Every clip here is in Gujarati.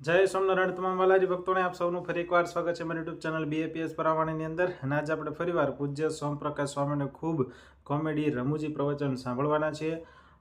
જય સોમનારાયણ તમામ વાલાજી ભક્તોને આપ સૌનું ફરી એકવાર સ્વાગત છે મારી યુટ્યુબ ચેનલ BAPS પરાવાણીની અંદર. અને આજે આપણે ફરીવાર પૂજ્ય સોમપ્રકાશ સ્વામીને ખૂબ કોમેડી રમૂજી પ્રવચન સાંભળવાના છીએ.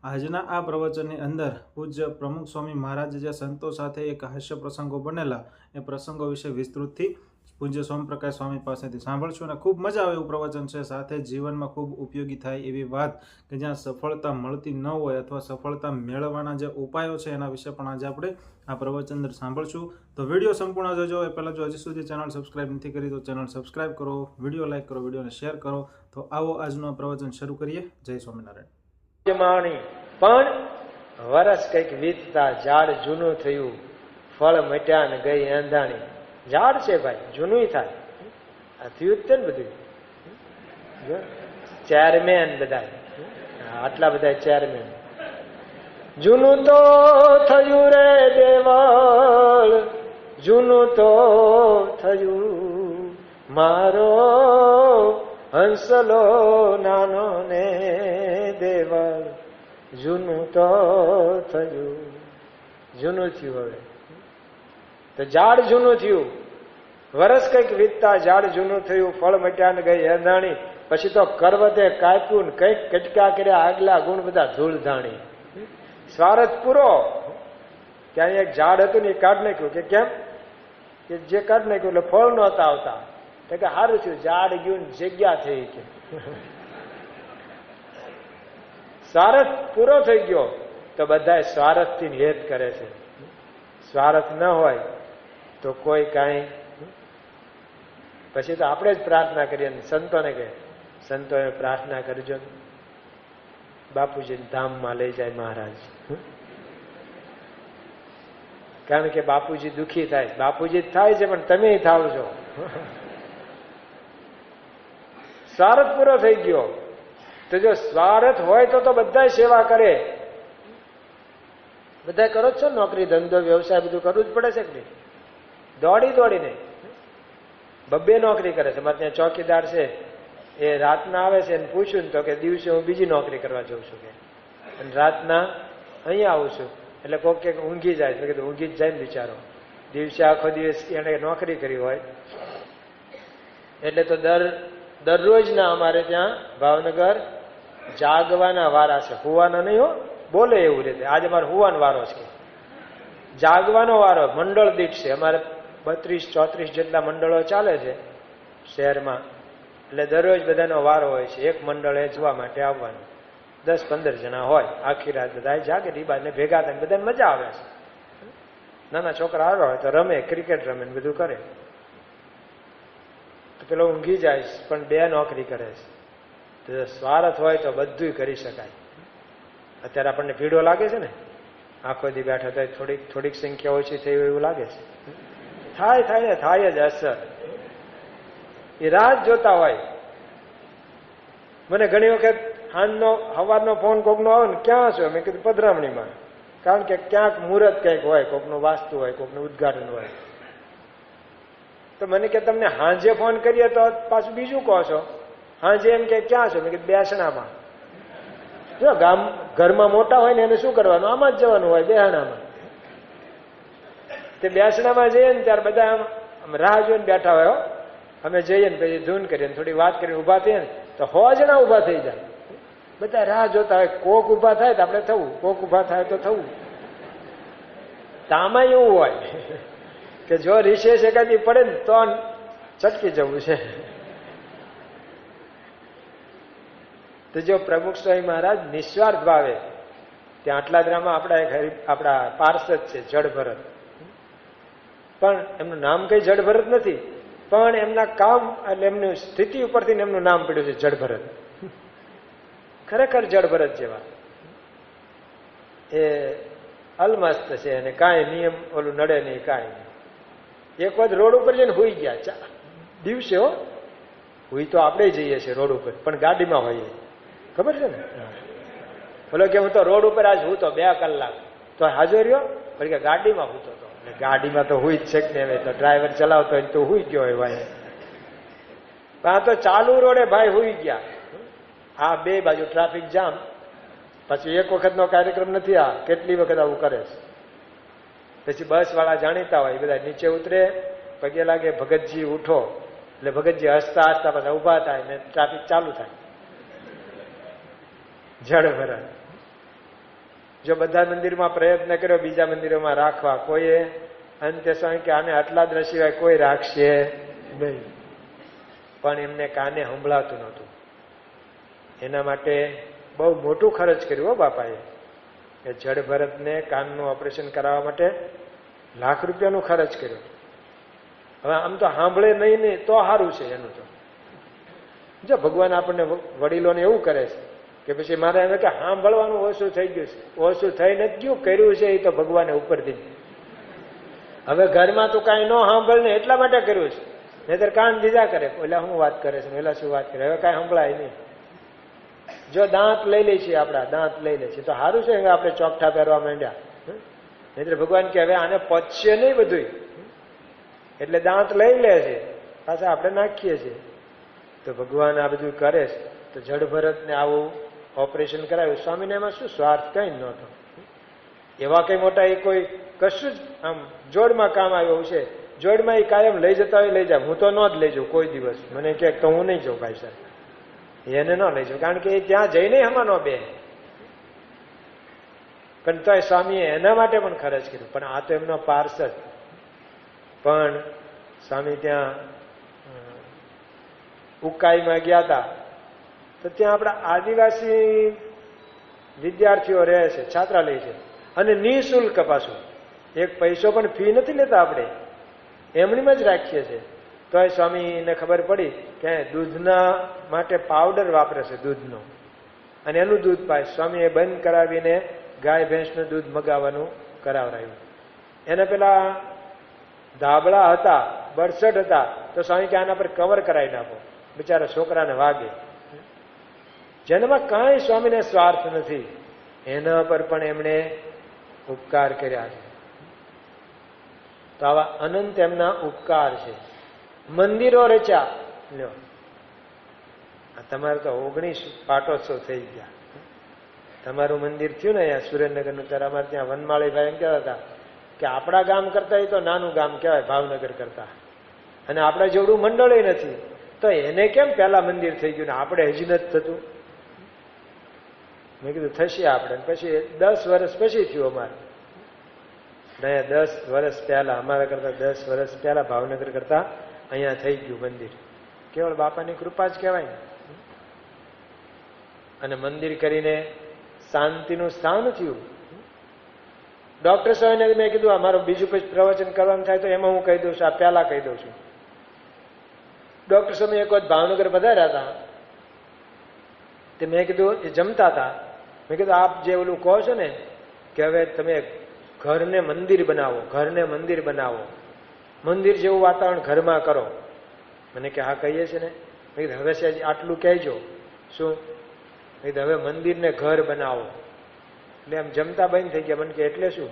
આજના આ પ્રવચનની અંદર પૂજ્ય પ્રમુખ સ્વામી મહારાજ જે સંતો સાથે એક હાસ્ય પ્રસંગો બનેલા એ પ્રસંગો વિશે વિસ્તૃતથી પૂજ્ય સોમપ્રકાશ સ્વામી પાસેથી સાંભળશું અને ખૂબ મજા આવે એવું પ્રવચન છે. સાથે જીવનમાં ખૂબ ઉપયોગી થાય એવી વાત કે જ્યાં સફળતા મળતી ન હોય અથવા સફળતા મેળવવાના જે ઉપાયો છે એના વિશે પણ આજે આપણે આ પ્રવચન અંદર સાંભળશું. તો વિડીયો સંપૂર્ણ જોજો. એ પહેલાં જો હજી સુધી ચેનલ સબસ્ક્રાઇબ નથી કરી તો ચેનલ સબસ્ક્રાઇબ કરો, વિડીયો લાઇક કરો, વિડીયોને શેર કરો. તો આવો આજનું આ પ્રવચન શરૂ કરીએ. જય સ્વામિનારાયણ. પણ વરસ કઈક વીતતા ઝાડ જૂનું થયું, ફળ મટ્યા ને ગઈ આંધાણી. ઝાડ છે ભાઈ, જૂનું થાય. આ થયું જ છે ને બધું. ચેરમેન બધા, આટલા બધા ચેરમેન. જૂનું તો થયું રે દેવળ, જૂનું તો થયું મારો હંસલો નાનો ને દેવળ, જૂનું તો થયું. જૂનું થયું. હવે તો ઝાડ જૂનું થયું, વરસ કઈક વીતતા ઝાડ જૂનું થયું, ફળ મટ્યા ને ગઈ એંધાણી. પછી તો કરવતે કાપ્યું ને કઈક કટકા કર્યા, આગલા ગુણ બધા ધૂળ ધાણી. સ્વાર્થ પૂરો. ત્યાં એક ઝાડ હતું ને એ કાઢ નાખ્યું. કે કેમ? કે જે કાઢ નાખ્યું એટલે ફળ નહોતા આવતા. તો કે સારું થયું, ઝાડ ગયું ને જગ્યા થઈ. કે સ્વાર્થ પૂરો થઈ ગયો તો બધા સ્વાર્થથી હેત કરે છે. સ્વાર્થ ન હોય તો કોઈ કાંઈ. પછી તો આપણે જ પ્રાર્થના કરીએ. સંતોને કહે, સંતોએ પ્રાર્થના કરજો બાપુજીને ધામમાં લઈ જાય મહારાજ. કારણ કે બાપુજી દુઃખી થાય. બાપુજી થાય છે પણ તમે થાવ છો. સ્વાર્થ પૂરો થઈ ગયો. તો જો સ્વાર્થ હોય તો બધા સેવા કરે. બધા કરો જ છો, નોકરી ધંધો વ્યવસાય બધું કરવું જ પડે છે કે નહીં? દોડી દોડીને બબ્બે નોકરી કરે છે. મારે ત્યાં ચોકીદાર છે, એ રાતના આવે છે અને પૂછ્યું ને તો કે દિવસે હું બીજી નોકરી કરવા જઉં છું કે, અને રાતના અહીંયા આવું છું. એટલે કોઈક કે ઊંઘી જાય. મેં કીધું ઊંઘી જ જાય ને બિચારો. દિવસે આખો દિવસ એને નોકરી કરી હોય એટલે તો દરરોજના અમારે ત્યાં ભાવનગર જાગવાના વારા છે. હુવાના નહીં હો, બોલે એવું રીતે. આજે અમારે હુવાનો વારો છે. જાગવાનો વારો મંડળ દીઠ છે. અમારે 32-34 જેટલા મંડળો ચાલે છે શહેરમાં. એટલે દરરોજ બધાનો વારો હોય છે. એક મંડળે જોવા માટે આવવાનું. 10-15 જણા હોય. આખી રાત બધા જાગે, રીબાને ભેગા થાય, બધાને મજા આવે છે. નાના છોકરા આવ્યા હોય તો રમે, ક્રિકેટ રમે, બધું કરે. તો પેલો ઊંઘી જાય પણ બે નોકરી કરે છે. તો સ્વાર્થ હોય તો બધું કરી શકાય. અત્યારે આપણને ભીડો લાગે છે ને, આખો દી બેઠા થાય, થોડીક સંખ્યા ઓછી થઈ હોય એવું લાગે છે. થાય જ અસર. એ રાહ જોતા હોય. મને ઘણી વખત સવારનો ફોન કોકનો આવે ને, ક્યાં છો? મેં કીધું પધરામણીમાં. કારણ કે ક્યાંક મુહૂર્ત કંઈક હોય, કોકનું વાસ્તુ હોય, કોકનું ઉદઘાટન હોય. તો મને કે તમને હાંજે ફોન કરીએ તો પાછું બીજું કહો છો. હાંજે એમ કે ક્યાં છો? મેં કીધું બેસણામાં. જો ઘરમાં મોટા હોય ને એને શું કરવાનું? આમાં જ જવાનું હોય, બેહણામાં. તે બેસણામાં જઈએ ને ત્યારે બધા આમ રાહ જોઈને બેઠા હોય. અમે જઈએ ને પછી ધૂન કરીએ, થોડી વાત કરીને ઉભા થઈએ ને તો 100 જણા ઉભા થઈ જાય. બધા રાહ જોતા હોય. કોક ઉભા થાય તો આપણે થવું, કોક ઉભા થાય તો થવું. તામાં એવું હોય કે જો રિશેષ એકાદી પડે ને તો છટકી જવું છે. તો જો પ્રમુખ સ્વામી મહારાજ નિસ્વાર્થ ભાવે, ત્યાં આટલાદરામાં આપણા પાર્ષદ છે જડભરત. પણ એમનું નામ કઈ જડભરત નથી, પણ એમના કામ એટલે એમની સ્થિતિ ઉપરથી એમનું નામ પડ્યું છે જડભરત. ખરેખર જડભરત જેવા. એ અલમસ્ત છે અને કાંઈ નિયમ ઓલું નડે નહીં, કાંઈ નહીં. એક વખત રોડ ઉપર જઈને હુઈ ગયા. દિવસે હો, હુઈ તો આપણે જઈએ છીએ રોડ ઉપર, પણ ગાડીમાં હોઈએ. ખબર છે ને? બોલો કે હું તો રોડ ઉપર આજ હું તો 2 કલાક તો હાજર રહ્યો, પણ કે ગાડીમાં હું તો. ગાડીમાં તો હુઈ જ છે ને, હવે તો ડ્રાઈવર ચલાવતો હોય તો હુઈ ગયો હોય ભાઈ. આ તો ચાલુ રોડે ભાઈ હુઈ ગયા. આ બે બાજુ ટ્રાફિક જામ. પછી એક વખતનો કાર્યક્રમ નથી, આ કેટલી વખત આવું કરે છે. પછી બસ વાળા જાણીતા હોય બધા નીચે ઉતરે, પગે લાગે, ભગતજી ઉઠો, એટલે ભગતજી હસતા હસતા પાછા ઉભા થાય ને ટ્રાફિક ચાલુ થાય. જળ ભરણ. જો બધા મંદિરમાં પ્રયત્ન કર્યો બીજા મંદિરોમાં રાખવા, કોઈએ અંતે સ્વામી કે આને આટલા દ્ર સિવાય કોઈ રાખશે નહીં, પણ એમને કાને સંભળાતું નહોતું. એના માટે બહુ મોટું ખર્ચ કર્યું હો બાપાએ. કે જળ ભરતને કાનનું ઓપરેશન કરાવવા માટે લાખ રૂપિયાનો ખર્ચ કર્યો. હવે આમ તો સાંભળે નહીં ને તો સારું છે એનું તો. જો ભગવાન આપણને વડીલોને એવું કરે છે કે પછી મારે હવે કે સાંભળવાનું ઓછું થઈ ગયું છે, ઓછું થઈ નથી ગયું, કર્યું છે એ તો ભગવાને ઉપરથી. હવે ઘરમાં તો કાંઈ ન સાંભળ ને એટલા માટે કર્યું છે, નહીતર કાન દીધા કરે, ઓલા શું વાત કરે છે, ઓલા શું વાત કરે, હવે કાંઈ સંભળાય નહીં. જો દાંત લઈ લે છે, આપણા દાંત લઈ લે છે તો સારું છે કે આપણે ચોકઠા પહેરવા માંડ્યા, નહીતર ભગવાન કે હવે આને પચશે નહીં બધું, એટલે દાંત લઈ લે છે, પાછા આપણે નાખીએ છીએ. તો ભગવાન આ બધું કરે છે. તો જળ ભરતને આવું ઓપરેશન કરાવ્યું. સ્વામીને એમાં શું સ્વાર્થ કઈ નહોતો. એવા કઈ મોટા એ કોઈ કશું જ આમ જોડમાં કામ આવ્યું છે. જોડમાં એ કાયમ લઈ જતા હોય લઈ જાય, હું તો ન જ લઈ જાઉં કોઈ દિવસ. મને કહે તો હું નહીં જાઉં ભાઈ સાહેબ, એને ન લઈ જાઉં, કારણ કે એ ત્યાં જઈને હમણાં ન બે. પણ તોય સ્વામીએ એના માટે પણ ખર્ચ કર્યું. પણ આ તો એમનો પાર્ષદ. પણ સ્વામી ત્યાં ઉકાઈમાં ગયા હતા તો ત્યાં આપણા આદિવાસી વિદ્યાર્થીઓ રહે છે, છાત્રાલય છે, અને નિઃશુલ્ક પાછું, એક પૈસો પણ ફી નથી લેતા, આપણે એમણીમાં જ રાખીએ છીએ. તો એ સ્વામીને ખબર પડી કે દૂધના માટે પાવડર વાપરે છે દૂધનો, અને એનું દૂધ પાય. સ્વામીએ બંધ કરાવીને ગાય ભેંસનું દૂધ મગાવવાનું કરાવરાયું. એને પેલા ધાબળા હતા, બરસટ હતા, તો સ્વામી કે આના પર કવર કરાવી નાખો, બિચારા છોકરાને વાગે. જેનામાં કાંઈ સ્વામીને સ્વાર્થ નથી, એના પર પણ એમણે ઉપકાર કર્યા છે. તો આવા અનંત એમના ઉપકાર છે. મંદિરો રચ્યા. લ્યો, તમારે તો 19 પાટોત્સવ થઈ ગયા. તમારું મંદિર થયું ને અહીંયા સુરેન્દ્રનગરનું, ત્યારે અમારે ત્યાં વનમાળીભાઈ એમ કહેતા હતા કે આપણા ગામ કરતા એ તો નાનું ગામ કહેવાય ભાવનગર કરતા, અને આપણા જેવડું મંડળ નથી, તો એને કેમ પહેલા મંદિર થઈ ગયું ને આપણે હજી નથી થતું? મેં કીધું થશે આપણે. પછી 10 વર્ષ પછી થયું અમારે. 10 વર્ષ પહેલા, અમારા કરતા 10 વર્ષ પહેલા ભાવનગર કરતા અહીંયા થઈ ગયું મંદિર. કેવળ બાપાની કૃપા જ કહેવાય ને. અને મંદિર કરીને શાંતિનું સ્થાન થયું. ડોક્ટર સાહેબને મેં કીધું અમારું બીજું પછી પ્રવચન કરવાનું થાય તો એમાં હું કહી દઉં છું, આ પહેલા કહી દઉં છું. ડોક્ટર સાહેબ એક વખત ભાવનગર પધાર્યા હતા, તે મેં કીધું એ જમતા હતા. મેં કીધું આપ જે ઓલું કહો છો ને કે હવે તમે ઘરને મંદિર બનાવો, ઘરને મંદિર બનાવો, મંદિર જેવું વાતાવરણ ઘરમાં કરો. મને કે હા કહીએ છીએ ને. મેં કીધું હવે છે આટલું કહેજો. શું? મેં કીધું હવે મંદિરને ઘર બનાવો. એટલે આમ જમતા બંધ થઈ ગયા. મને કે એટલે શું?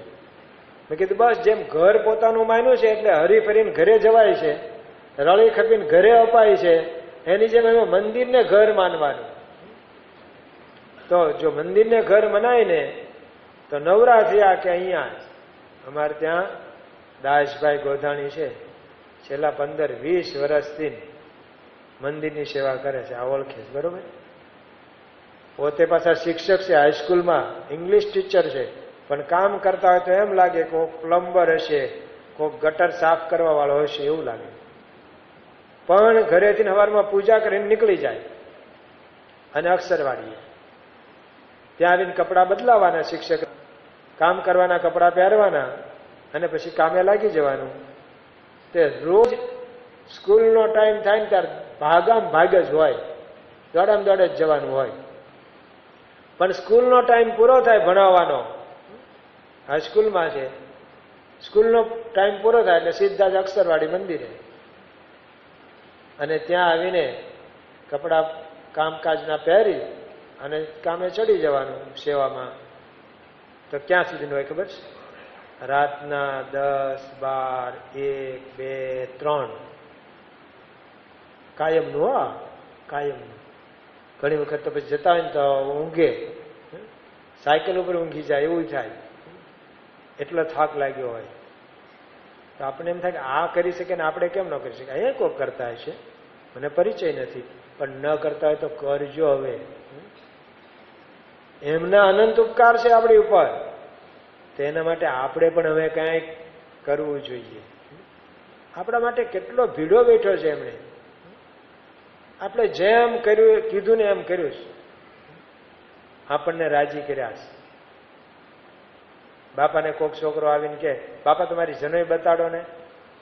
મેં કીધું બસ જેમ ઘર પોતાનું માન્યું છે એટલે હરી ફરીને ઘરે જવાય છે, રળી ખપીને ઘરે અપાય છે, એની જેમ એમાં મંદિરને ઘર માનવાનું. તો જો મંદિરને ઘર મનાય ને તો નવરા થયા કે અહીંયા અમારે ત્યાં દાસભાઈ ગોધાણી છે, છેલ્લા 15-20 વર્ષથી મંદિરની સેવા કરે છે. આ ઓળખે છે બરોબર. પોતે પાછા શિક્ષક છે, હાઈસ્કૂલમાં ઇંગ્લિશ ટીચર છે, પણ કામ કરતા હોય તો એમ લાગે કોઈક પ્લમ્બર હશે, કોઈક ગટર સાફ કરવા વાળો હશે એવું લાગે. પણ ઘરેથી સવારમાં પૂજા કરીને નીકળી જાય અને અક્ષરવાડીએ ત્યાં આવીને કપડાં બદલાવાના, શિક્ષક કામ કરવાના કપડાં પહેરવાના અને પછી કામે લાગી જવાનું. તે રોજ સ્કૂલનો ટાઈમ થાય ને ત્યારે ભાગામ ભાગ જ હોય, દોડામ દોડે જ જવાનું હોય. પણ સ્કૂલનો ટાઈમ પૂરો થાય ભણાવવાનો, હાઈસ્કૂલમાં છે, સ્કૂલનો ટાઈમ પૂરો થાય એટલે સીધા જ અક્ષરવાડી મંદિરે, અને ત્યાં આવીને કપડાં કામકાજના પહેરી અને કામે ચડી જવાનું સેવામાં. તો ક્યાં સુધીનું હોય ખબર છે? રાતના 10, 12, 1, 2, 3 કાયમનું. હા, કાયમનું. ઘણી વખત તો પછી જતા હોય ને તો ઊંઘે, સાયકલ ઉપર ઊંઘી જાય એવું થાય, એટલો થાક લાગ્યો હોય. તો આપણે એમ થાય કે આ કરી શકે ને આપણે કેમ ન કરી શકીએ? અહીંયા કોઈક કરતા હશે, મને પરિચય નથી, પણ ન કરતા હોય તો કરજો. હવે એમના અનંત ઉપકાર છે આપણી ઉપર, તો એના માટે આપણે પણ હવે કાંઈક કરવું જોઈએ. આપણા માટે કેટલો ભીડો બેઠો છે એમણે. આપણે જેમ કર્યું કીધું ને એમ કર્યું છે, આપણને રાજી કર્યા છે. બાપાને કોઈક છોકરો આવીને કે બાપા તમારી જનોઈ બતાડો ને,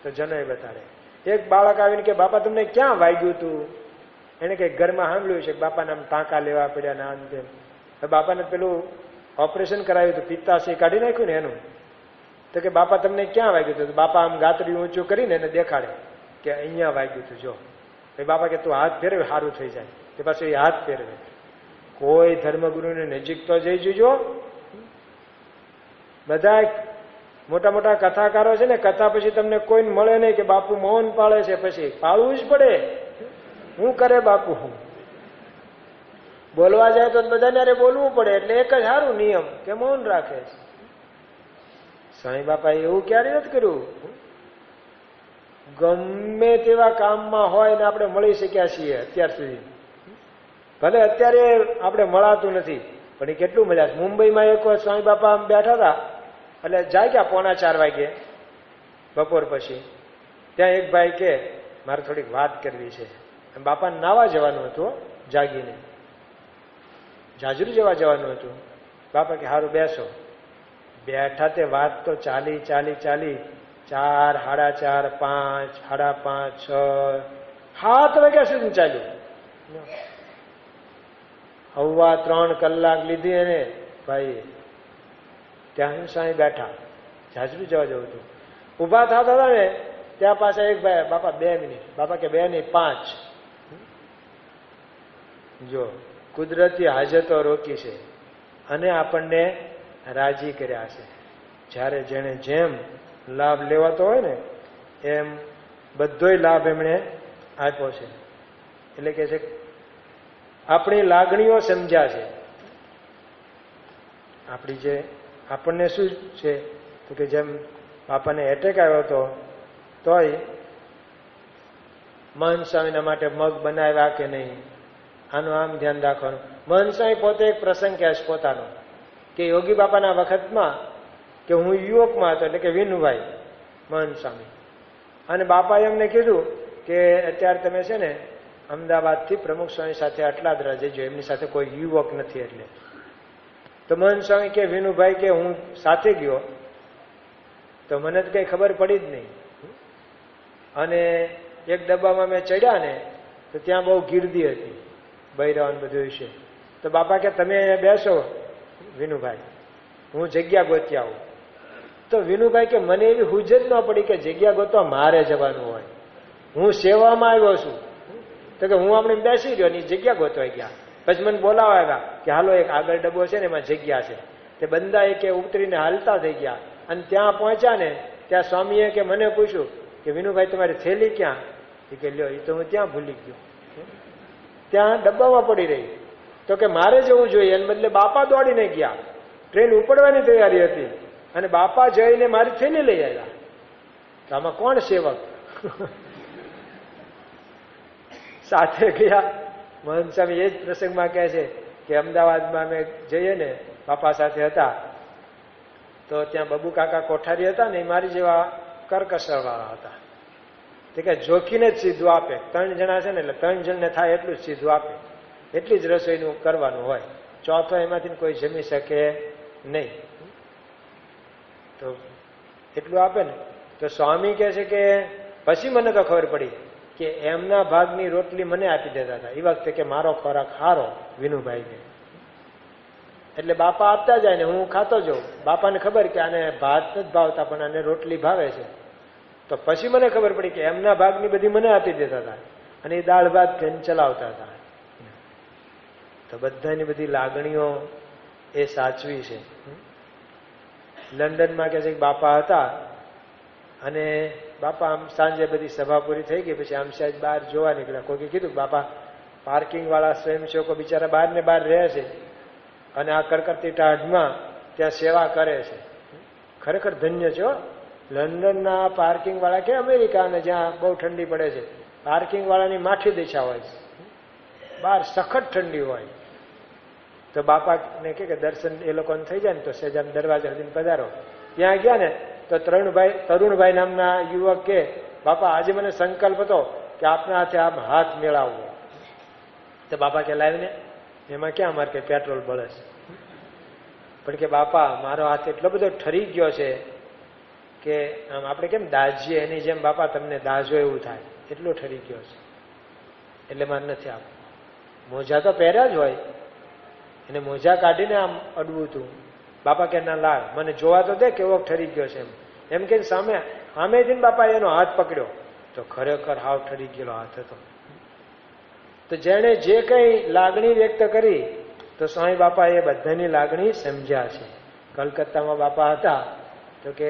તો જનોઈ બતાડે. એક બાળક આવીને કે બાપા તમને ક્યાં વાગ્યું હતું? એને કંઈક ઘરમાં સાંભળ્યું છે કે બાપાને આમ ટાંકા લેવા પડ્યા ને આમ તેમ. બાપાને પેલું ઓપરેશન કરાવ્યું હતું, પિત્તાશય કાઢી નાખ્યું ને એનું. તો કે બાપા તમને ક્યાં વાગ્યું હતું? બાપા આમ ગાતરી ઊંચું કરીને એને દેખાડે કે અહીંયા વાગ્યું હતું જો. બાપા કે તું હાથ ફેરવે સારું થઈ જાય. તે પાછું એ હાથ ફેરવે. કોઈ ધર્મગુરુની નજીક તો જઈ જજો. બધા મોટા મોટા કથાકારો છે ને, કથા પછી તમને કોઈ મળે નહીં કે બાપુ મૌન પાળે છે, પછી પાળવું જ પડે. શું કરે બાપુ? બોલવા જાય તો બધાને બોલવું પડે, એટલે એક જ સારું નિયમ કે મૌન રાખે. સ્વામી બાપાએ એવું ક્યારે નથી કર્યું. ગમે તેવા કામમાં હોય ને આપણે મળી શક્યા છીએ અત્યાર સુધી. ભલે અત્યારે આપણે મળાતું નથી, પણ એ કેટલું મળ્યા. મુંબઈમાં એક વાર સ્વામી બાપા આમ બેઠા હતા, એટલે જાગ્યા 4:45 વાગે બપોર પછી. ત્યાં એક ભાઈ કે મારે થોડીક વાત કરવી છે. બાપાને નાવા જવાનું હતું, જાગીને જાજરૂ જવાનું હતું. બાપા કે સારું બેસો. બેઠા તે વાત તો ચાલી 4, 4:30, 5, 5:30, 6, 7 વાગ્યા સુધી ચાલ્યું. 3.25 કલાક લીધી એને ભાઈ. ત્યાં સ્વામી બેઠા, જાજરૂ જવા જવું હતું. ઉભા થતા હતા ને ત્યાં પાછા એક ભાઈ, બાપા 2 મિનિટ. બાપા કે 2 નહીં 5. જો કુદરતી હાજતો રોકી છે અને આપણને રાજી કર્યા છે. જ્યારે જેને જેમ લાભ લેવાતો હોય ને એમ બધોય લાભ એમણે આપ્યો છે. એટલે કે છે આપણી લાગણીઓ સમજ્યા છે. આપણી જે આપણને શું છે તો કે જેમ બાપાને એટેક આવ્યો હતો તોય મહંત સ્વામીના માટે મગ બનાવ્યા કે નહીં, આનું આમ ધ્યાન રાખવાનું. મહંત સ્વામી પોતે એક પ્રસંગ કહે છે પોતાનો કે યોગી બાપાના વખતમાં કે હું યુવકમાં હતો, એટલે કે વિનુભાઈ મહંત સ્વામી, અને બાપાએ એમને કીધું કે અત્યારે તમે છે ને અમદાવાદથી પ્રમુખ સ્વામી સાથે આટલા જ રહેજો, એમની સાથે કોઈ યુવક નથી. એટલે તો મહંત સ્વામી કે વિનુભાઈ કે હું સાથે ગયો તો મને તો કઈ ખબર પડી જ નહીં. અને એક ડબ્બામાં મેં ચડ્યા ને તો ત્યાં બહુ ગીર્દી હતી, બૈરાવન બધું છે. તો બાપા કે તમે અહીંયા બેસો વિનુભાઈ, હું જગ્યા ગોતી આવું. તો વિનુભાઈ કે મને એવી હુજ જ ન પડી કે જગ્યા ગોતવા મારે જવાનું હોય, હું સેવામાં આવ્યો છું. તો કે હું આપણે બેસી ગયો ને જગ્યા ગોતવાઈ ગયા. પછી મને બોલાવા આવ્યા કે હાલો એક આગળ ડબ્બો છે ને એમાં જગ્યા છે. તે બંદા એ કે ઉતરીને હાલતા થઈ ગયા અને ત્યાં પહોંચ્યા ને ત્યાં સ્વામીએ કે મને પૂછ્યું કે વિનુભાઈ તમારી થેલી ક્યાં? એ કે લ્યો, એ તો હું ત્યાં ભૂલી ગયો, ત્યાં ડબ્બામાં પડી રહી. તો કે મારે જવું જોઈએ, એને બદલે બાપા દોડીને ગયા. ટ્રેન ઉપડવાની તૈયારી હતી અને બાપા જઈને મારી થેલી લઈ આવ્યા. તો આમાં કોણ સેવક? સાથે ગયા. મહંત સ્વામી એ જ પ્રસંગમાં કહે છે કે અમદાવાદમાં અમે જઈએ ને બાપા સાથે હતા તો ત્યાં બબુ કાકા કોઠારી હતા ને, એ મારી જેવા કરકસરવાળા હતા. તે કે જોખીને જ સીધું આપે. 3 જણા છે ને એટલે 3 જણને થાય એટલું જ સીધું આપે, એટલી જ રસોઈનું કરવાનું હોય. ચોથો એમાંથી કોઈ જમી શકે નહીં. તો એટલું આપે ને. તો સ્વામી કહે છે કે પછી મને તો ખબર પડી કે એમના ભાગની રોટલી મને આપી દેતા હતા. એ વખતે કે મારો ખોરાક સારો વિનુભાઈને, એટલે બાપા આપતા જાય ને હું ખાતો જાઉં. બાપાને ખબર કે આને ભાત નથી ભાવતા પણ આને રોટલી ભાવે છે. તો પછી મને ખબર પડી કે એમના ભાગની બધી મને આપી દેતા હતા અને એ દાળ ભાત ખાઈને ચલાવતા હતા. તો બધાની બધી લાગણીઓ એ સાચવી છે. લંડનમાં કે છે બાપા હતા અને બાપા આમ સાંજે બધી સભા પૂરી થઈ ગઈ પછી આમ સાહેબ બહાર જોવા નીકળ્યા. કોઈ કીધું બાપા પાર્કિંગ વાળા સ્વયંસેવકો બિચારા બહાર ને બહાર રહે છે અને આ કડકડતી ટાઢમાં ત્યાં સેવા કરે છે. ખરેખર ધન્ય છો. લંડનના પાર્કિંગ વાળા કે અમેરિકાને જ્યાં બહુ ઠંડી પડે છે, પાર્કિંગ વાળાની માઠી દિશા હોય છે, બહાર સખત ઠંડી હોય. તો બાપાને કે દર્શન એ લોકોને થઈ જાય ને તો સેજામ દરવાજા સુધી પધારો. ત્યાં ગયા ને તો તરુણભાઈ નામના યુવક કે બાપા આજે મને સંકલ્પ હતો કે આપના હાથે આમ હાથ મેળવવો. તો બાપા કે લાવીને એમાં ક્યાં અમારે કે પેટ્રોલ બળે છે, પણ કે બાપા મારો હાથ એટલો બધો ઠરી ગયો છે કે આમ આપણે કેમ દાજીએ એની જેમ બાપા તમને દાજો એવું થાય, એટલો ઠરી ગયો છે એટલે મારે નથી આપવું. મોજા તો પહેર્યા જ હોય, એને મોજા કાઢીને આમ અડવું હતું. બાપા કે ના લાવ મને જોવા તો દે કેવો ઠરી ગયો છે એમ કે સામેથી બાપા એનો હાથ પકડ્યો તો ખરેખર હાવ ઠરી ગયેલો હાથ હતો. તો જેણે જે કઈ લાગણી વ્યક્ત કરી તો સ્વામી બાપા એ બધાની લાગણી સમજ્યા છે. કલકત્તામાં બાપા હતા તો કે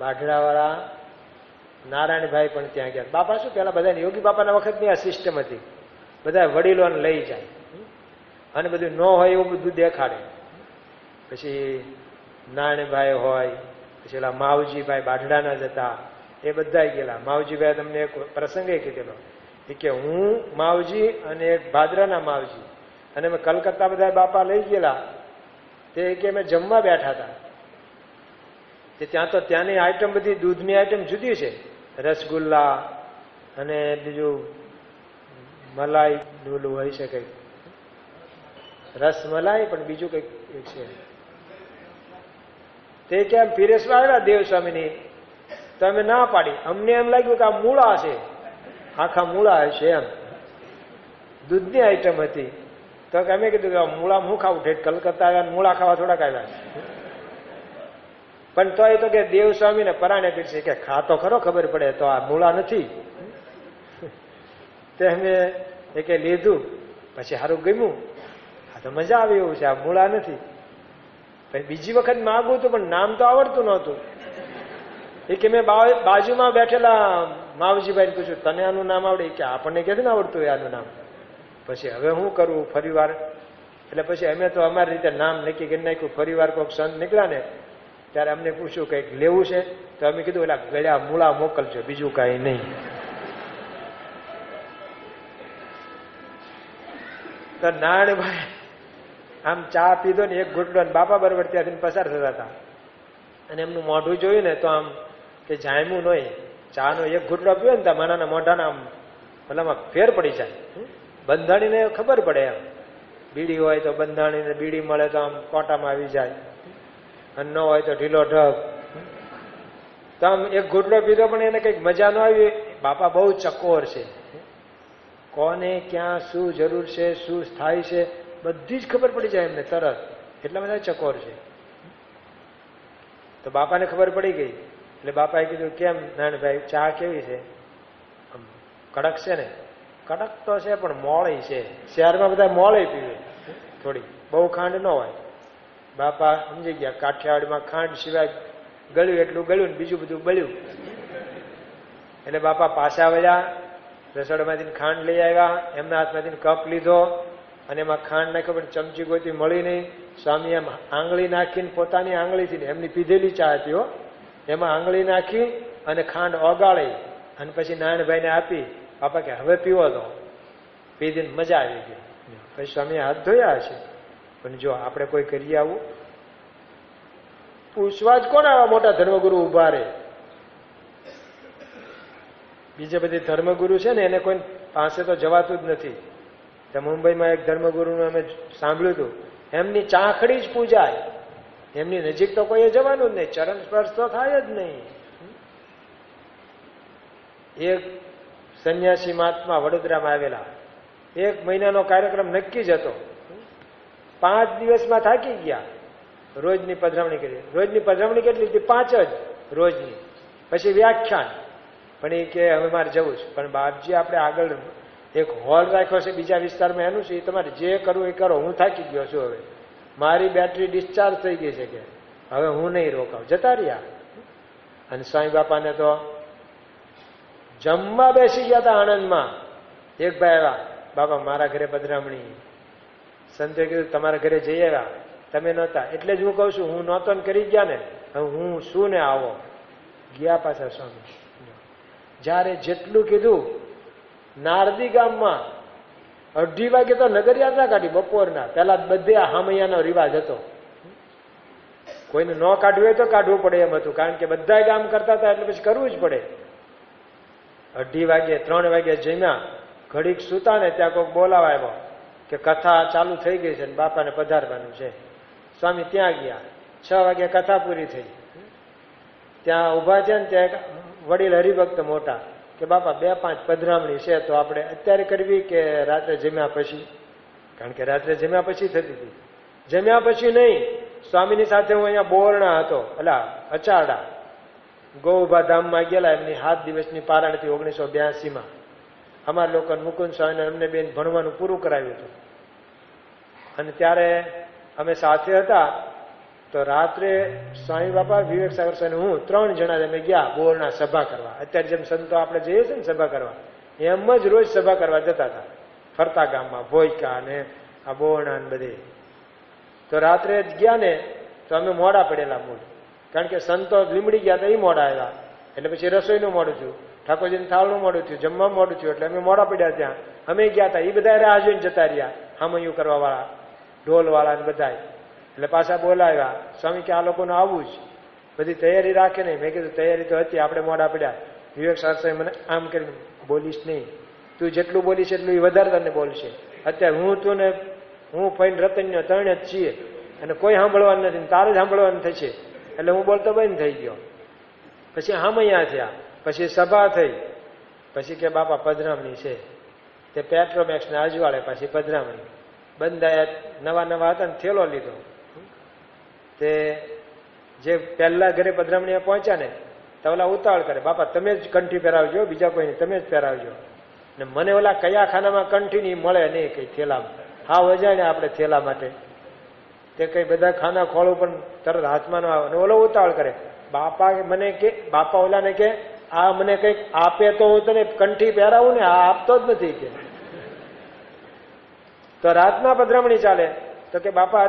બાઢડાવાળા નારાયણભાઈ પણ ત્યાં ગયા. બાપા શું પેલા બધા યોગી બાપાના વખતની આ સિસ્ટમ હતી, બધા વડીલોને લઈ જાય અને બધું ન હોય એવું બધું દેખાડે. પછી નારાયણભાઈ હોય, પછી ઓલા માવજીભાઈ બાઢડાના જ હતા, એ બધા ગયેલા. માવજીભાઈ તમને એક પ્રસંગે કીધેલો કે હું માવજી અને એક ભાદરાના માવજી અને મેં કલકત્તા બધા બાપા લઈ ગયેલા. તે કે અમે જમવા બેઠા હતા તે ત્યાં તો ત્યાંની આઈટમ બધી દૂધની આઈટમ જુદી છે, રસગુલ્લા અને બીજું મલાઈ ડોલું હોય છે કંઈક, રસમલાઈ પણ બીજું કંઈક છે. તે કેમ પીરેસવા આવ્યા દેવ સ્વામીની તો અમે ના પાડી. અમને એમ લાગ્યું કે આ મૂળા છે, આખા મૂળા છે એમ, દૂધની આઈટમ હતી. તો અમે કીધું કે મૂળા હું ખાવું, ઠેઠ કલકત્તા આવ્યા મૂળા ખાવા થોડાક આવ્યા. પણ તો એ તો કે દેવ સ્વામીને પરાણે પીરશે કે ખા તો ખરો ખબર પડે તો આ મૂળા નથી. તે અમે એ કે લીધું, પછી સારું ગમ્યું, આ તો મજા આવી એવું છે, આ મૂળા નથી. પછી બીજી વખત માગું હતું પણ નામ તો આવડતું નહોતું. એ કે મેં બાજુમાં બેઠેલા માવજીભાઈને પૂછ્યું તને આનું નામ આવડે? કે આપણને ક્યાંથી ને આવડતું હોય આનું નામ. પછી હવે શું કરવું ફરી વાર, એટલે પછી અમે તો અમારી રીતે નામ નક્કી કરી નાખ્યું. ફરી વાર કોઈક સંત નીકળ્યા ને ત્યારે અમને પૂછ્યું કંઈક લેવું છે તો અમે કીધું એટલે ગળ્યા મૂળા મોકલજો, બીજું કાંઈ નહીં. તો નારાયણભાઈ આમ ચા પીધો ને એક ઘૂંટડો, બાપા બરોબર ત્યાંથી પસાર થતા હતા અને એમનું મોઢું જોયું ને તો આમ કે જામ્યું નહીં. ચાનો એક ઘૂંટડો પીયો ને તો માનાના મોઢાના આમ ભલામાં ફેર પડી જાય. બંધાણીને ખબર પડે એમ, બીડી હોય તો બંધાણીને બીડી મળે તો આમ કોટામાં આવી જાય અને ન હોય તો ઢીલો ઢગ. તો આમ એક ઘૂંટડો પીધો પણ એને કંઈક મજા ન આવી. બાપા બહુ ચકોર છે, કોને ક્યાં શું જરૂર છે, શું થાય છે બધી જ ખબર પડી જાય એમને તરત, એટલા બધા ચકોર છે. તો બાપાને ખબર પડી ગઈ એટલે બાપાએ કીધું કેમ નારાયણભાઈ ચા કેવી છે? આમ કડક છે ને? કડક તો છે પણ મોળી છે. શહેરમાં બધા મોળી પીવે, થોડી બહુ ખાંડ ન હોય. બાપા સમજી ગયા કાઠિયાવાડમાં ખાંડ સિવાય ગળ્યું એટલું ગળ્યું ને બીજું બધું બળ્યું. એટલે બાપા પાછા વળ્યા, રસોડામાંથી ખાંડ લઈ આવ્યા, એમના હાથમાંથી કપ લીધો અને એમાં ખાંડ નાખ્યો પણ ચમચી ગોતી મળી નહીં. સ્વામી એમ આંગળી નાખીને પોતાની આંગળીથી એમની પીધેલી ચા હતી હો, એમાં આંગળી નાખી અને ખાંડ ઓગાળી અને પછી નારાયણભાઈને આપી. બાપા કે હવે પીવો તો. પીધીને મજા આવી ગઈ. પછી સ્વામીએ હાથ ધોયા હશે પણ જો આપણે કોઈ કરીએ આવું? પૂછવા જ કોણ આવા મોટા ધર્મગુરુ ઉભા રહે? બીજે બધી ધર્મગુરુ છે ને એને કોઈ પાસે તો જવાતું જ નથી. તો મુંબઈમાં એક ધર્મગુરુનું અમે સાંભળ્યું હતું, એમની ચાંખડી જ પૂજાય, એમની નજીક તો કોઈએ જવાનું જ નહીં, ચરણ સ્પર્શ તો થાય જ નહીં. એક સંન્યાસી મહાત્મા વડોદરામાં આવેલા, 1 મહિનાનો કાર્યક્રમ નક્કી જ હતો. 5 દિવસમાં થાકી ગયા. રોજની પધરામણી કરી. રોજની પધરામણી કેટલી હતી? 5 જ રોજની. પછી વ્યાખ્યાન. પણ એ કે હવે મારે જવું છે. પણ બાપજી આપણે આગળ એક હોલ રાખ્યો છે બીજા વિસ્તારમાં, એનું છે એ તમારે જે કરવું એ કરો, હું થાકી ગયો છું, હવે મારી બેટરી ડિસ્ચાર્જ થઈ ગઈ છે કે હવે હું નહીં રોકાવ. જતા રહ્યા. અને સાંઈ બાપાને તો જમવા બેસી ગયા હતા આણંદમાં. એક ભાઈ આવ્યા, બાપા મારા ઘરે પધરામણી. સંતે કીધું તમારા ઘરે જઈ આવ્યા, તમે નહોતા. એટલે જ હું કહું છું, હું નહોતો ને કરી ગયા ને, હવે હું શું ને આવો. ગયા પાછા સ્વામી. જ્યારે જેટલું કીધું, નારદી ગામમાં 2:30 વાગે તો નગર યાત્રા કાઢી બપોરના. પેલા બધે આ હામૈયાનો રિવાજ હતો, કોઈને ન કાઢવું હોય તો કાઢવું પડે એમ હતું, કારણ કે બધા ગામ કરતા હતા એટલે પછી કરવું જ પડે. 2:30 વાગે 3 વાગે જમ્યા, ઘડીક સુતા ને ત્યાં કોઈક બોલાવા આવ્યો કે કથા ચાલુ થઈ ગઈ છે ને બાપાને પધારવાનું છે. સ્વામી ત્યાં ગયા. 6 વાગે કથા પૂરી થઈ. ત્યાં ઉભા છે ને ત્યાં વડીલ હરિભક્ત મોટા કે બાપા 2-5 પધરામણી છે તો આપણે અત્યારે કરવી કે રાત્રે જમ્યા પછી? કારણ કે રાત્રે જમ્યા પછી થતી હતી. જમ્યા પછી નહીં. સ્વામીની સાથે હું અહીંયા બોરણા હતો, અચારડા ગૌભા ધામમાં ગયેલા. એમની 7 દિવસની પારણથી 1982માં અમારા લોકો મુકુંદ સ્વામીને અમને બેન ભણવાનું પૂરું કરાવ્યું હતું. અને ત્યારે અમે સાથે હતા. તો રાત્રે સ્વામી બાપા, વિવેક સાગર સ્વામી, હું 3 જણા અમે ગયા બોરના સભા કરવા. અત્યારે જેમ સંતો આપણે જઈએ છીએ ને સભા કરવા, એમ જ રોજ સભા કરવા જતા હતા ફરતા ગામમાં, ભોયકા અને આ બોરણા ને બધે. તો રાત્રે જ ગયા ને તો અમે મોડા પડેલા મૂળ, કારણ કે સંતો લીમડી ગયા તો એ મોડા આવ્યા, એટલે પછી રસોઈનું મોડું થયું, ઠાકોરજીનું થાળનું મોડું થયું, જમવા મોડું થયું, એટલે અમે મોડા પડ્યા. ત્યાં અમે ગયા હતા, એ બધા રાહ જોઈને જતા રહ્યા, હામૈયું કરવા વાળા, ઢોલ વાળા ને બધા. એટલે પાછા બોલાવ્યા. સ્વામી કે આ લોકોને આવવું જ, બધી તૈયારી રાખે નહીં. મેં કીધું તૈયારી તો હતી, આપણે મોડા પડ્યા. વિવેક શાસ્ત્રી મને આમ કરીને, બોલીશ નહીં, તું જેટલું બોલીશ એટલું એ વધારે તને બોલશે. અત્યારે હું તું ને હું ફઈન રતનનો 3 જ છીએ અને કોઈ સાંભળવાનું નથી, તારે જ સાંભળવાનું થશે. એટલે હું બોલતો બંધ થઈ ગયો. પછી હામૈયા થયા, પછી સભા થઈ, પછી કે બાપા પધરામણી છે. તે પેટ્રોમેક્સને અજવાળે પાછી પધરામણી બંધાયા. નવા હતા ને થેલો લીધો. તે જે પહેલા ઘરે પધરામણીએ પહોંચ્યા ને તો ઓલા ઉતાવળ કરે, બાપા તમે જ કંઠી પહેરાવજો, બીજા કોઈ નહીં, તમે જ પહેરાવજો. ને મને ઓલા કયા ખાનામાં કંઠી નહીં મળે નહીં, કઈ થેલામાં હા વજાય આપણે થેલા માટે. તે કઈ બધા ખાના ખોળું પણ તરત હાથમાં ન આવે. ઓલો ઉતાવળ કરે, બાપા મને કે, બાપા ઓલાને કે આ મને કંઈક આપે તો હું તને કંઠી પહેરાવું ને, આ આપતો જ નથી કે. તો રાતના પધરામણી ચાલે. તો કે બાપા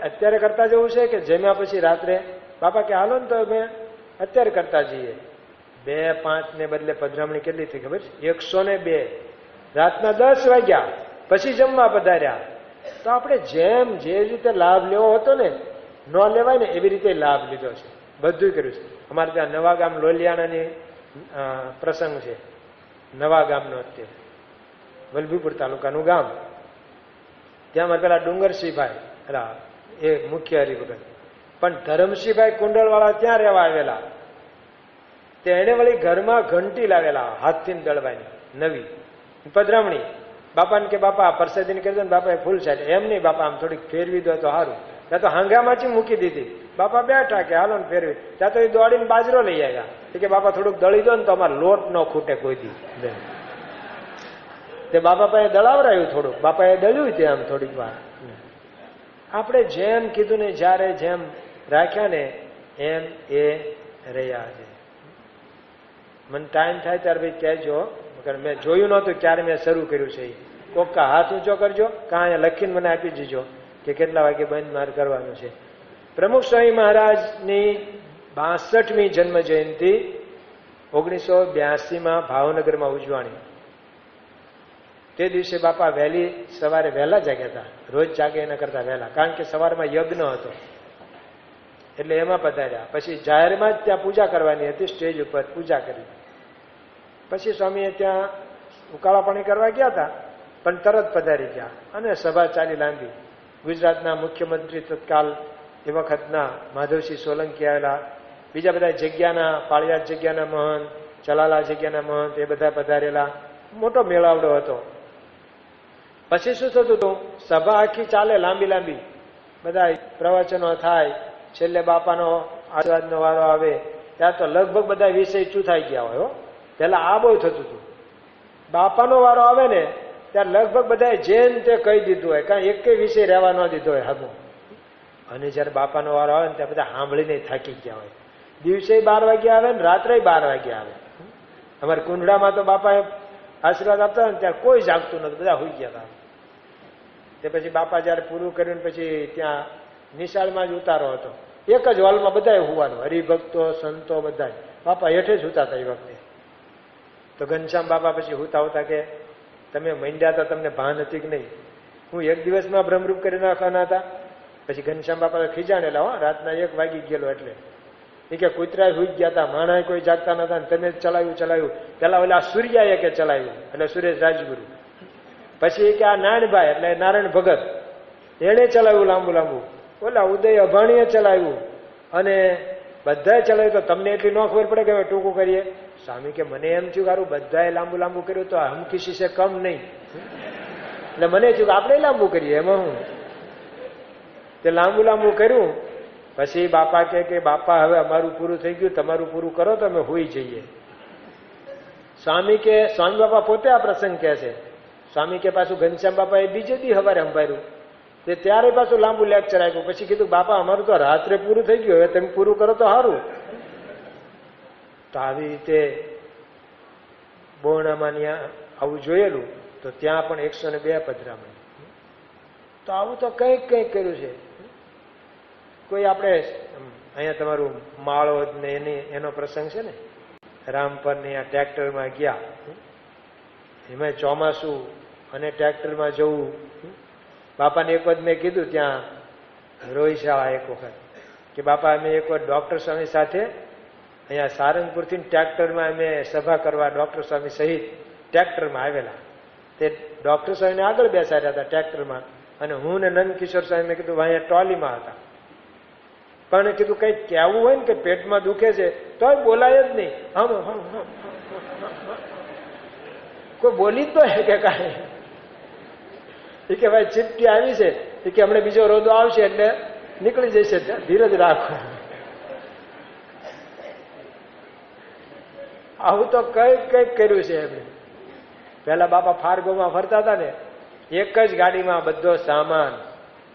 અત્યારે કરતા જવું છે કે જમ્યા પછી રાત્રે? બાપા કે હાલો ને તો અમે અત્યારે કરતા જઈએ. 2-5 ને બદલે પધરામણી કેટલી થઈ ખબર છે? 102. રાતના 10 વાગ્યા પછી જમવા પધાર્યા. તો આપણે જેમ જે રીતે લાભ લેવો હતો ને, ન લેવાય ને એવી રીતે લાભ લીધો છે, બધું કર્યું છે. અમારે ત્યાં નવા ગામ લોલિયાણાની પ્રસંગ છે. નવા ગામનો અત્યારે વલભીપુર તાલુકાનું ગામ. ત્યાં મારે પેલા ડુંગરસિંહભાઈ એ મુખ્ય હરિભગત, પણ ધરમસિંહભાઈ કુંડળવાળા ત્યાં રહેવા આવેલા. તે એને વળી ઘરમાં ઘંટી લાવેલા હાથથી દળવાની નવી પધરામણી. બાપાને કે બાપા પરસેદીને કહી દો ને, બાપા ફૂલ સાઈડ. એમ નહીં બાપા આમ થોડીક ફેરવી દો તો સારું. ત્યાં તો હાંગામાંથી મૂકી દીધી. બાપા બેઠા કે હાલો ને ફેરવી. ત્યાં તો એ દોડીને બાજરો લઈ આવ્યા. કે બાપા થોડુંક દળી દો ને તો અમારે લોટ ન ખૂટે કોઈ દી. તે બાપા પાસે દળાવરાયું થોડુંક, બાપાએ દળ્યું તે આમ થોડીક વાર. આપણે જેમ કીધું ને, જ્યારે જેમ રાખ્યા ને એમ એ રહ્યા છે. મને ટાઈમ થાય ત્યારે ભાઈ કહેજો, મેં જોયું નહોતું ક્યારે મેં શરૂ કર્યું છે. કોક કા હાથ ઊંચો કરજો, કાં અહીંયા લખીને મને આપી દીજો કે કેટલા વાગે બંધ માર કરવાનું છે. પ્રમુખ સ્વામી મહારાજની 62મી જન્મ જયંતિ 1982માં ભાવનગરમાં ઉજવાણી. તે દિવસે બાપા વહેલી સવારે વહેલા જાગ્યા હતા. રોજ જાગે એના કરતા વહેલા, કારણ કે સવારમાં યજ્ઞ હતો એટલે એમાં પધાર્યા. પછી જાહેરમાં જ ત્યાં પૂજા કરવાની હતી, સ્ટેજ ઉપર પૂજા કરી. પછી સ્વામીએ ત્યાં ઉકાળા પાણી કરવા ગયા હતા, પણ તરત પધારી ગયા અને સભા ચાલી લાંબી. ગુજરાતના મુખ્યમંત્રી તત્કાલ એ વખતના માધવસિંહ સોલંકી આવેલા, બીજા બધા જગ્યાના, પાળિયાદ જગ્યાના મહંત, ચલાલા જગ્યાના મહંત, એ બધા પધારેલા. મોટો મેળાવડો હતો. પછી શું થતું હતું, સભા આખી ચાલે લાંબી લાંબી, બધા પ્રવચનો થાય, છેલ્લે બાપાનો આશીર્વાદનો વારો આવે. ત્યાં તો લગભગ બધા વિષય ચૂથાઈ ગયા હોય. પેલા આ બહુ થતું હતું. બાપાનો વારો આવે ને ત્યારે લગભગ બધા જેન તે કહી દીધું હોય, કાંઈ એક વિષય રહેવા ન દીધો હોય હગો. અને જયારે બાપાનો વારો આવે ને ત્યાં બધા સાંભળીને થાકી ગયા હોય. દિવસે 12 વાગ્યા આવે ને રાત્રે 12 વાગ્યા આવે. અમારે કુંડળામાં તો બાપાએ આશીર્વાદ આપતા હોય ને ત્યારે કોઈ જાગતું નતું, બધા હોઈ ગયા હતા. તે પછી બાપા જયારે પૂરું કર્યું પછી ત્યાં નિશાળમાં જ ઉતારો હતો. એક જ હોલમાં બધાએ હોવાનું, હરિભક્તો સંતો બધા. બાપા હેઠે જ હુતા હતા એ વખતે. તો ઘનશ્યામ બાપા પછી હુતા હુતા કે તમે મંડ્યા હતા, તમને ભાન હતી કે નહીં? હું એક દિવસમાં ભ્રમરૂપ કરી નાખવાના હતા. પછી ઘનશ્યામ બાપા ખીજાણેલા, હો, રાતના 1 વાગી ગયેલો એટલે. એ કે કૂતરા હુઈ ગયા હતા, માણા કોઈ જાગતા નતા, તમે જ ચલાવ્યું. પેલા ઓલા સૂર્યાએ કે ચલાવ્યું, એટલે સુરેશ રાજગુરુ. પછી કે આ નાનભાઈ એટલે નારાયણ ભગત, એને ચલાવ્યું લાંબુ. ઓલા ઉદય અભાણીએ ચલાવ્યું, અને બધાએ ચલાવ્યું. તો તમને એટલી ન ખબર પડે કે હવે ટૂંકું કરીએ? સ્વામી કે મને એમ થયું કારું બધાએ લાંબુ કર્યું તો હમ કિસી સે કમ નહીં. એટલે મને થયું કે આપણે લાંબુ કરીએ, એમાં હું. તે લાંબુ કર્યું. પછી બાપા કે બાપા હવે અમારું પૂરું થઈ ગયું, તમારું પૂરું કરો તો અમે હોઈ જઈએ. સ્વામી બાપા પોતે આ પ્રસંગ કહે છે. સ્વામી કે પાછું ઘનશ્યામ બાપાએ બીજે દી સવારે સંભાળ્યું, તે ત્યારે પાછું લાંબુ લેક્ચર આપ્યું. પછી કીધું બાપા અમારું તો રાત્રે પૂરું થઈ ગયું, હવે તમે પૂરું કરો તો સારું. તો આવી રીતે બોરણામાં આવું જોયેલું, તો ત્યાં પણ 102 પધરામણી. તો આવું તો કંઈક કર્યું છે. કોઈ આપણે અહીંયા તમારું માળો ને એનો પ્રસંગ છે ને, રામપર ને આ ટ્રેક્ટરમાં ગયા, એમાં ચોમાસું અને ટ્રેક્ટરમાં જવું. બાપાને એક વખત મેં કીધું ત્યાં રોહિશાળા એક વખત કે બાપા અમે એક વખત ડોક્ટર સ્વામી સાથે અહીંયા સારંગપુરથી ટ્રેક્ટરમાં અમે સભા કરવા ડોક્ટર સ્વામી સહિત ટ્રેક્ટરમાં આવેલા. તે ડોક્ટર સ્વામીને આગળ બેસાડ્યા હતા ટ્રેક્ટરમાં, અને હું ને નંદકિશોર સ્વામી મેં કીધું અહીંયા ટ્રોલીમાં હતા. પણ કીધું કંઈક કહેવું હોય ને કે પેટમાં દુખે છે તોય બોલાય જ નહીં. કોઈ બોલી જ તો હે કે કાંઈ? એ કે ભાઈ ચીપટી આવી છે, એ કે હમણાં બીજો રોદો આવશે એટલે નીકળી જશે, ધીરજ રાખો. આવું તો કંઈક કર્યું છે એમને. પેલા બાપા ફારગોમાં ફરતા હતા ને, એક જ ગાડીમાં બધો સામાન,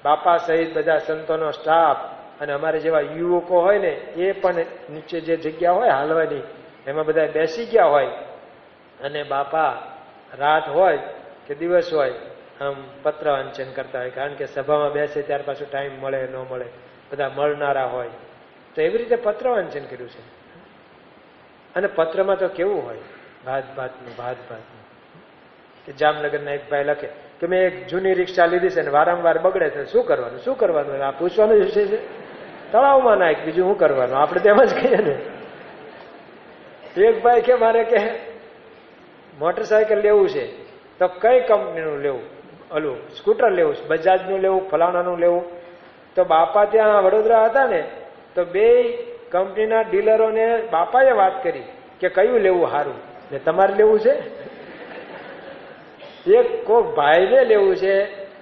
બાપા સહિત બધા સંતોનો સ્ટાફ, અને અમારે જેવા યુવકો હોય ને એ પણ નીચે જે જગ્યા હોય હાલવાની એમાં બધા બેસી ગયા હોય. અને બાપા રાત હોય કે દિવસ હોય આમ પત્ર વાંચન કરતા હોય, કારણ કે સભામાં બેસે ત્યાર પાછું ટાઈમ મળે ન મળે, બધા મળનારા હોય. તો એવી રીતે પત્ર વાંચન કર્યું છે. અને પત્રમાં તો કેવું હોય, ભાતનું કે જામનગરના એક ભાઈ લખે કે મેં એક જૂની રિક્ષા લીધી છે ને વારંવાર બગડે છે, શું કરવાનું? આ પૂછવાનું વિષય છે. તળાવમાં નાખ, બીજું શું કરવાનું? આપણે તેમ જ કહીએ ને. એક ભાઈ કે મારે કે મોટરસાયકલ લેવું છે, તો કઈ કંપનીનું લેવું? ઓલું સ્કૂટર લેવું છે, બજાજનું લેવું, ફલાણાનું લેવું? તો બાપા ત્યાં વડોદરા હતા ને, તો 2 કંપનીના ડીલરોને બાપાએ વાત કરી કે કયું લેવું સારું, ને તમારે લેવું છે? એક કોક ભાઈને લેવું છે,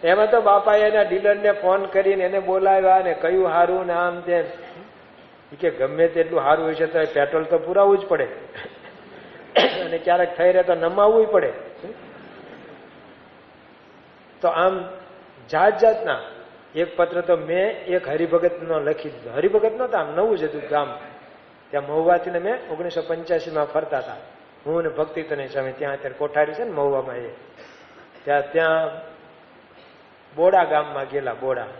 એમાં તો બાપાએ એના ડીલરને ફોન કરીને એને બોલાવ્યા ને કયું સારું ને આમ તેમ. કે ગમે તેટલું સારું હોય છે તો પેટ્રોલ તો પુરાવવું જ પડે, અને ક્યારેક થઈ રહે તો નમાવવું પડે. તો આમ જાતના એક પત્ર તો મેં એક હરિભગતનો લખી દીધો. હરિભગત નહોતા, આમ નવું જ હતું ગામ. ત્યાં મહુવાથી મેં 1985માં ફરતા હતા, હું ને ભક્તિ તને સામે. ત્યાં અત્યારે કોઠારી છે ને મહુવામાં, એ ત્યાં બોડા ગામમાં ગયેલા. બોડા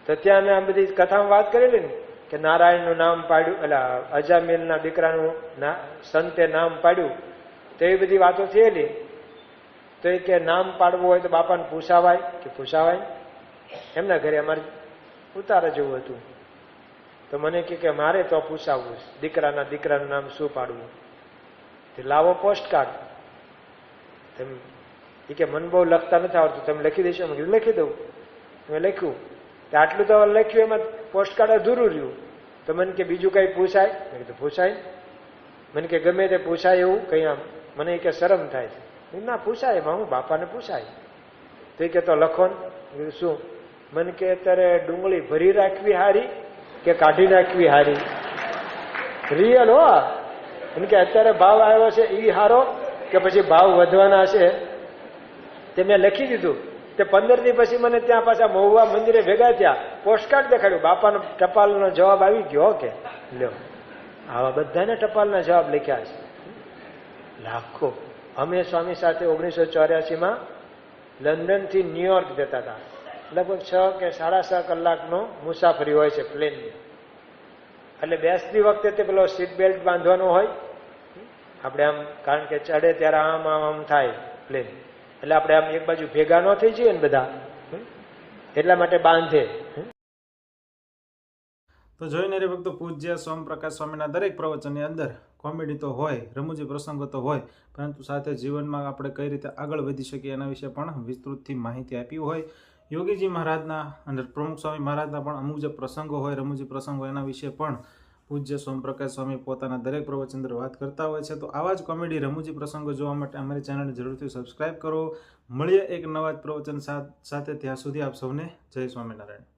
તો ત્યાં મેં આમ બધી કથામાં વાત કરેલી ને કે નારાયણનું નામ પાડ્યું, એટલે અજામિલના દીકરાનું સંતે નામ પાડ્યું, તો એ બધી વાતો થયેલી. તો એ કે નામ પાડવું હોય તો બાપાને પૂછાવાય કે પૂછાવાય. એમના ઘરે અમારે ઉતારા જેવું હતું, તો મને કે મારે તો પૂછાવવું છે, દીકરાનું નામ શું પાડવું? તે લાવો પોસ્ટ કાર્ડ. તેમ એ કે મને બહુ લખતા નથી આવડતું, તમે લખી દેશો? મેં કીધું લખી દઉં. મેં લખ્યું. આટલું તો લખ્યું, એમાં પોસ્ટ કાર્ડ અધૂરું રહ્યું. તો મને કે બીજું કઈ પૂછાય? મેં કીધું પૂછાય. મને કે ગમે તે પૂછાય એવું કઈ? આમ મને કે શરમ થાય છે. ના પૂછાય, એમાં હું બાપાને પૂછાય. તો એ કે તો લખો ને. શું? મને કે અત્યારે ડુંગળી ભરી રાખવી હારી કે કાઢી નાખવી હારી? રિયલ હો. મને કે અત્યારે ભાવ આવ્યો છે એ હારો કે પછી ભાવ વધવાના છે? તે મેં લખી દીધું. તે 15 દી પછી મને ત્યાં પાછા મહુવા મંદિરે ભેગા થયા, પોસ્ટકાર્ડ દેખાડ્યું, બાપાનો ટપાલનો જવાબ આવી ગયો. કે લ્યો, આવા બધાને ટપાલના જવાબ લખ્યા છે લાખો. અમે સ્વામી સાથે 1984માં લંડનથી ન્યુયોર્ક જતા હતા. લગભગ 6 કે 6.5 કલાકનો મુસાફરી હોય છે પ્લેનની. એટલે બેસતી વખતે તે પેલો સીટ બેલ્ટ બાંધવાનો હોય આપણે આમ, કારણ કે ચડે ત્યારે આમ આમ આમ થાય પ્લેન, એટલે આપણે આમ એક બાજુ ભેગા ન થઈ જઈએ ને બધા, એટલા માટે બાંધે. તો જોઈને રે ભક્તો, પૂજ્ય સોમપ્રકાશ સ્વામીના દરેક પ્રવચનની અંદર કોમેડી તો હોય, રમૂજી પ્રસંગો તો હોય, પરંતુ સાથે જીવનમાં આપણે કઈ રીતે આગળ વધી શકીએ એના વિશે પણ વિસ્તૃતથી માહિતી આપી હોય. યોગીજી મહારાજના અને પ્રમુખ સ્વામી મહારાજના પણ અમુક જે પ્રસંગો હોય, રમૂજી પ્રસંગો, એના વિશે પણ પૂજ્ય સોમપ્રકાશ સ્વામી પોતાના દરેક પ્રવચન અંદર વાત કરતા હોય છે. તો આવા જ કોમેડી રમૂજી પ્રસંગો જોવા માટે અમારી ચેનલને જરૂરથી સબસ્ક્રાઇબ કરો. મળીએ એક નવા જ પ્રવચન સાથે. ત્યાં સુધી આપ સૌને જય સ્વામિનારાયણ.